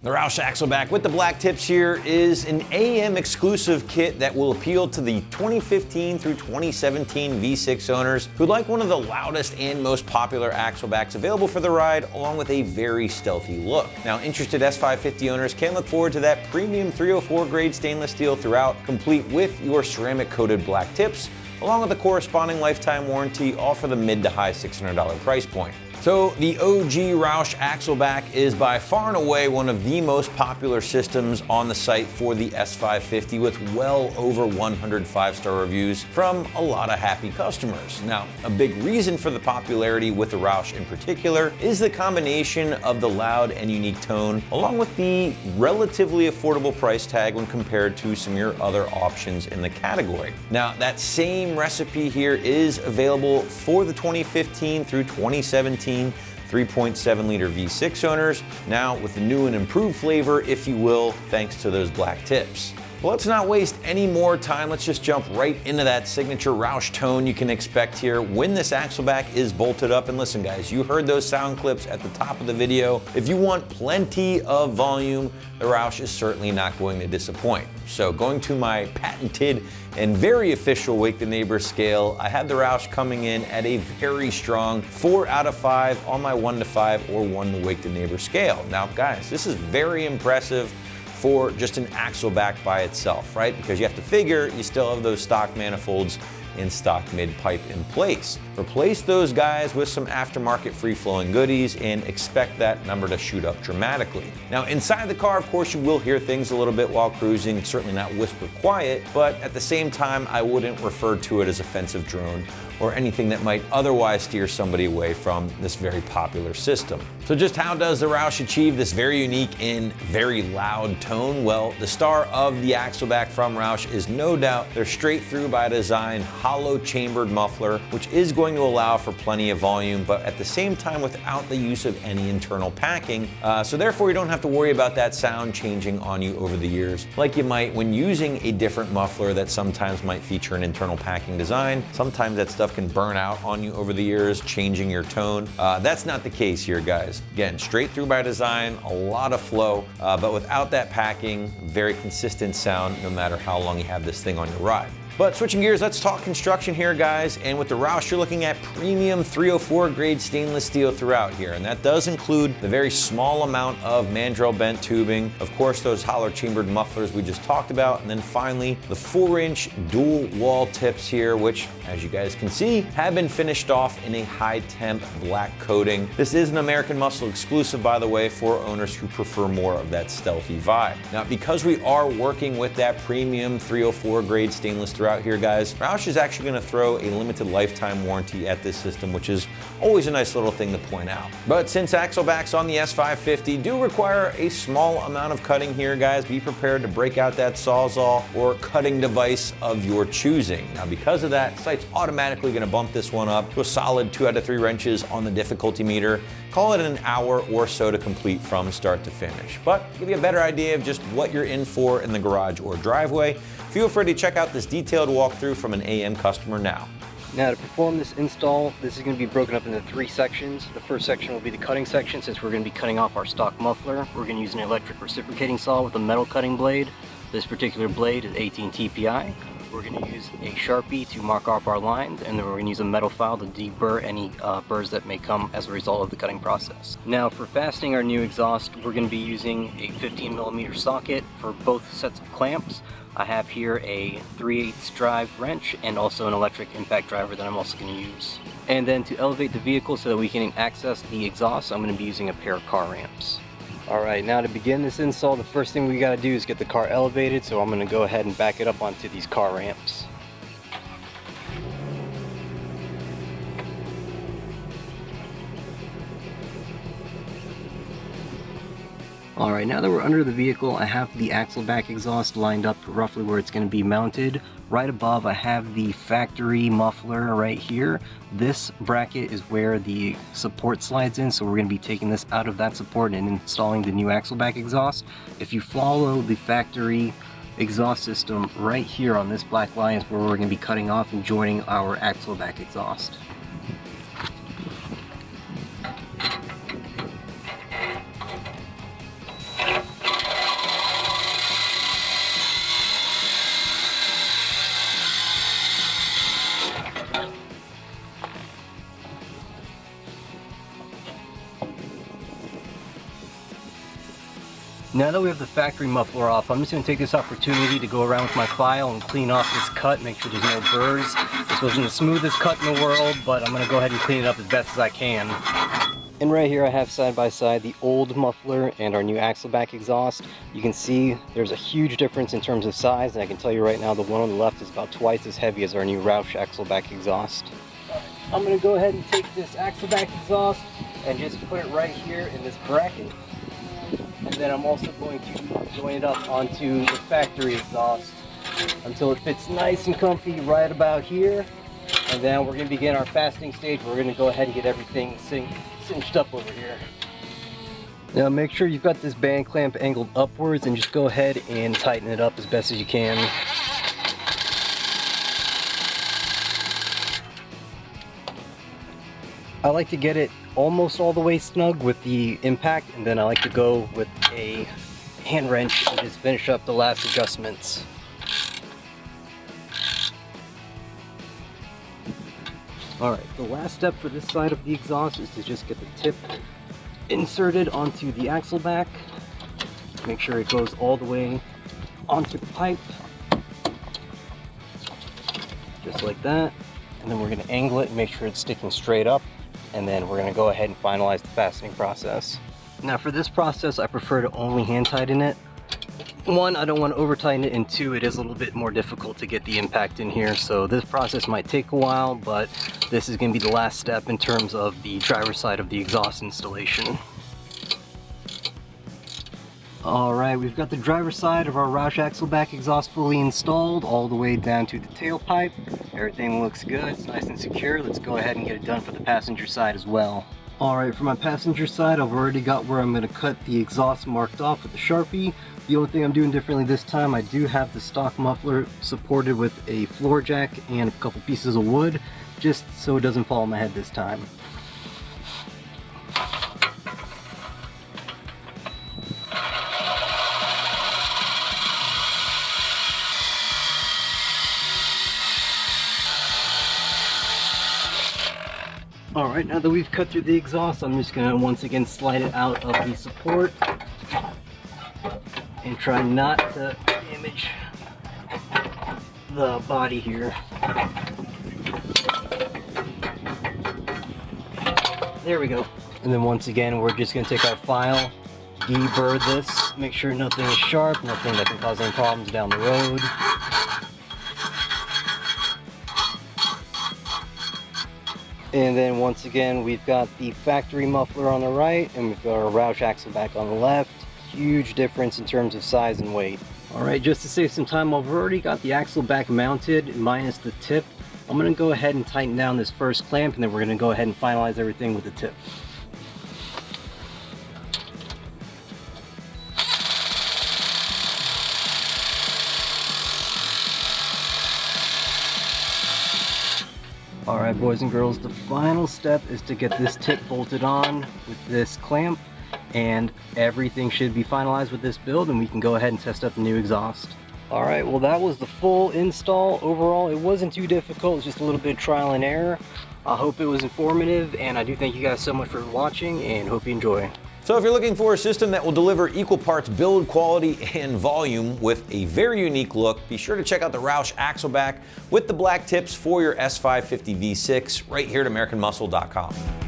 The Roush Axleback with the black tips here is an AM exclusive kit that will appeal to the 2015 through 2017 V6 owners who'd like one of the loudest and most popular Axlebacks available for the ride, along with a very stealthy look. Now, interested S550 owners can look forward to that premium 304 grade stainless steel throughout, complete with your ceramic coated black tips, along with a corresponding lifetime warranty, all for the mid to high $600 price point. So the OG Roush Axleback is by far and away one of the most popular systems on the site for the S550, with well over 100 5-star reviews from a lot of happy customers. Now, a big reason for the popularity with the Roush in particular is the combination of the loud and unique tone, along with the relatively affordable price tag when compared to some of your other options in the category. Now, that same recipe here is available for the 2015 through 2017 3.7 liter V6 owners, now with a new and improved flavor, if you will, thanks to those black tips. Well, let's not waste any more time. Let's just jump right into that signature Roush tone you can expect here when this Axleback is bolted up. And listen, guys, you heard those sound clips at the top of the video. If you want plenty of volume, the Roush is certainly not going to disappoint. So going to my patented and very official Wake the Neighbor scale, I had the Roush coming in at a very strong 4 out of 5 on my 1 to 5 or 1 to Wake the Neighbor scale. Now, guys, this is very impressive for just an Axleback by itself, right? Because you have to figure you still have those stock manifolds in stock mid pipe in place. Replace those guys with some aftermarket free-flowing goodies and expect that number to shoot up dramatically. Now, inside the car, of course, you will hear things a little bit while cruising. It's certainly not whisper quiet, but at the same time, I wouldn't refer to it as offensive drone or anything that might otherwise steer somebody away from this very popular system. So just how does the Roush achieve this very unique and very loud tone? Well, the star of the Axleback from Roush is no doubt their straight through by design hollow chambered muffler, which is going to allow for plenty of volume, but at the same time without the use of any internal packing. So therefore you don't have to worry about that sound changing on you over the years, like you might when using a different muffler that sometimes might feature an internal packing design. Sometimes that stuff can burn out on you over the years, changing your tone. That's not the case here, guys. Again, straight through by design, a lot of flow, but without that packing, very consistent sound no matter how long you have this thing on your ride. But switching gears, let's talk construction here, guys. And with the Roush, you're looking at premium 304 grade stainless steel throughout here. And that does include the very small amount of mandrel bent tubing, of course, those hollow chambered mufflers we just talked about, and then finally the 4-inch dual wall tips here, which, as you guys can see, have been finished off in a high temp black coating. This is an American Muscle exclusive, by the way, for owners who prefer more of that stealthy vibe. Now, because we are working with that premium 304 grade stainless throughout here, guys, Roush is actually going to throw a limited lifetime warranty at this system, which is always a nice little thing to point out. But since Axlebacks on the S550 do require a small amount of cutting here, guys, be prepared to break out that Sawzall or cutting device of your choosing. Now, because of that, the site's automatically going to bump this one up to a solid 2 out of 3 wrenches on the difficulty meter. Call it an hour or so to complete from start to finish. But to give you a better idea of just what you're in for in the garage or driveway, feel free to check out this detailed walkthrough from an AM customer now. Now, to perform this install, this is going to be broken up into 3 sections. The first section will be the cutting section, since we're going to be cutting off our stock muffler. We're going to use an electric reciprocating saw with a metal cutting blade. This particular blade is 18 TPI. We're going to use a Sharpie to mark off our lines, and then we're going to use a metal file to deburr any burrs that may come as a result of the cutting process. Now, for fastening our new exhaust, we're going to be using a 15mm socket for both sets of clamps. I have here a 3/8 drive wrench and also an electric impact driver that I'm also going to use. And then to elevate the vehicle so that we can access the exhaust, I'm going to be using a pair of car ramps. Alright, now to begin this install, the first thing we got to do is get the car elevated, so I'm going to go ahead and back it up onto these car ramps. Alright, now that we're under the vehicle, I have the Axleback exhaust lined up roughly where it's going to be mounted. Right above, I have the factory muffler right here. This bracket is where the support slides in, so we're going to be taking this out of that support and installing the new Axleback exhaust. If you follow the factory exhaust system right here on this black line is where we're going to be cutting off and joining our Axleback exhaust. Now that we have the factory muffler off, I'm just going to take this opportunity to go around with my file and clean off this cut, make sure there's no burrs. This wasn't the smoothest cut in the world, but I'm going to go ahead and clean it up as best as I can. And right here I have side by side the old muffler and our new Axleback exhaust. You can see there's a huge difference in terms of size, and I can tell you right now the one on the left is about twice as heavy as our new Roush Axleback exhaust. I'm going to go ahead and take this Axleback exhaust and just put it right here in this bracket. And then I'm also going to join it up onto the factory exhaust until it fits nice and comfy right about here. And then we're going to begin our fastening stage. We're going to go ahead and get everything cinched up over here. Now make sure you've got this band clamp angled upwards and just go ahead and tighten it up as best as you can. I like to get it almost all the way snug with the impact, and then I like to go with a hand wrench and just finish up the last adjustments. Alright, the last step for this side of the exhaust is to just get the tip inserted onto the Axleback. Make sure it goes all the way onto the pipe. Just like that. And then we're going to angle it and make sure it's sticking straight up. And then we're going to go ahead and finalize the fastening process. Now for this process, I prefer to only hand tighten it. One, I don't want to over tighten it, and two, it is a little bit more difficult to get the impact in here. So this process might take a while, but this is going to be the last step in terms of the driver's side of the exhaust installation. Alright, we've got the driver's side of our Roush Axleback exhaust fully installed all the way down to the tailpipe. Everything looks good, it's nice and secure. Let's go ahead and get it done for the passenger side as well. Alright, for my passenger side, I've already got where I'm going to cut the exhaust marked off with the Sharpie. The only thing I'm doing differently this time, I do have the stock muffler supported with a floor jack and a couple pieces of wood, just so it doesn't fall on my head this time. Alright, now that we've cut through the exhaust, I'm just going to once again slide it out of the support and try not to damage the body here. There we go. And then once again, we're just going to take our file, deburr this, make sure nothing is sharp, nothing that can cause any problems down the road. And then once again, we've got the factory muffler on the right, and we've got our Roush Axleback on the left. Huge difference in terms of size and weight. Alright, just to save some time, I've already got the Axleback mounted, minus the tip. I'm going to go ahead and tighten down this first clamp, and then we're going to go ahead and finalize everything with the tip. Alright boys and girls, the final step is to get this tip bolted on with this clamp, and everything should be finalized with this build, and we can go ahead and test out the new exhaust. Alright, well that was the full install. Overall, it wasn't too difficult, it's just a little bit of trial and error. I hope it was informative, and I do thank you guys so much for watching, and hope you enjoy. So if you're looking for a system that will deliver equal parts build quality and volume with a very unique look, be sure to check out the Roush Axleback with the black tips for your S550 V6 right here at AmericanMuscle.com.